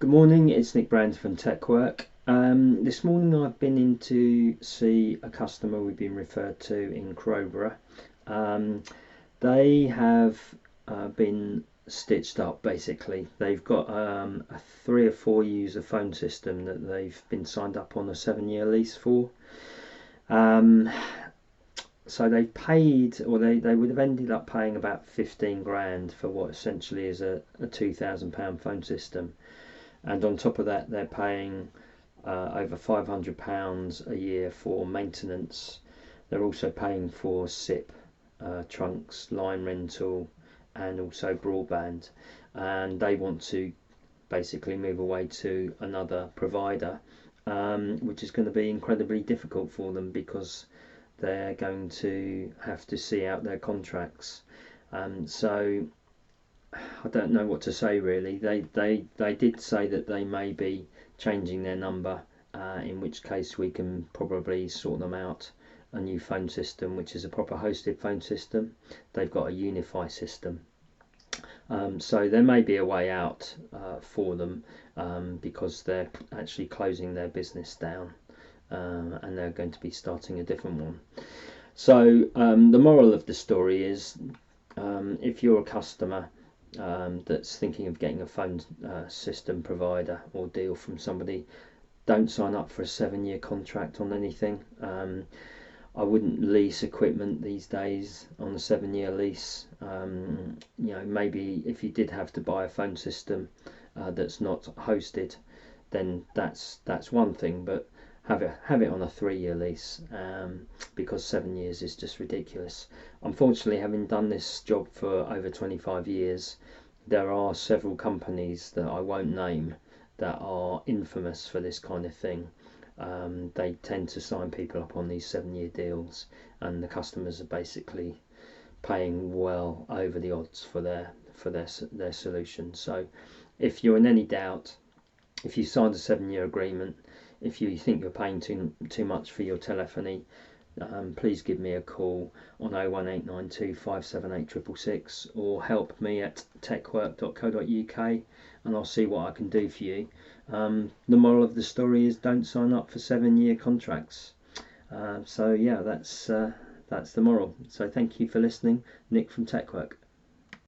Good morning, it's Nick Brand from TechWork. This morning I've been in to see a customer we've been referred to in Crowborough. Um, they have been stitched up basically. They've got a 3 or 4 user phone system that they've been signed up on a 7-year lease for. Um, so they paid, or they would have ended up paying about 15 grand for what essentially is a £2,000 phone system. And on top of that, they're paying over £500 a year for maintenance. They're also paying for SIP, trunks, line rental, and also broadband. And they want to basically move away to another provider, which is going to be incredibly difficult for them because they're going to have to see out their contracts. So I don't know what to say really. They did say that they may be changing their number, in which case we can probably sort them out a new phone system, which is a proper hosted phone system. They've got a Unify system. So there may be a way out for them, because they're actually closing their business down, and they're going to be starting a different one. So the moral of the story is, if you're a customer that's thinking of getting a phone system provider or deal from somebody, don't sign up for a 7-year contract on anything. I wouldn't lease equipment these days on a 7-year lease. Maybe if you did have to buy a phone system that's not hosted, then that's one thing, but have it on a 3-year lease, because 7 years is just ridiculous. Unfortunately, having done this job for over 25 years, there are several companies that I won't name that are infamous for this kind of thing. They tend to sign people up on these 7-year deals, and the customers are basically paying well over the odds for their solution. So if you're in any doubt, if you signed a 7-year agreement, if you think you're paying too much for your telephony, please give me a call on 01892 578 666, or help me at techwork.co.uk, and I'll see what I can do for you. The moral of the story is, don't sign up for 7-year contracts. So yeah, that's the moral. So thank you for listening. Nick from TechWork.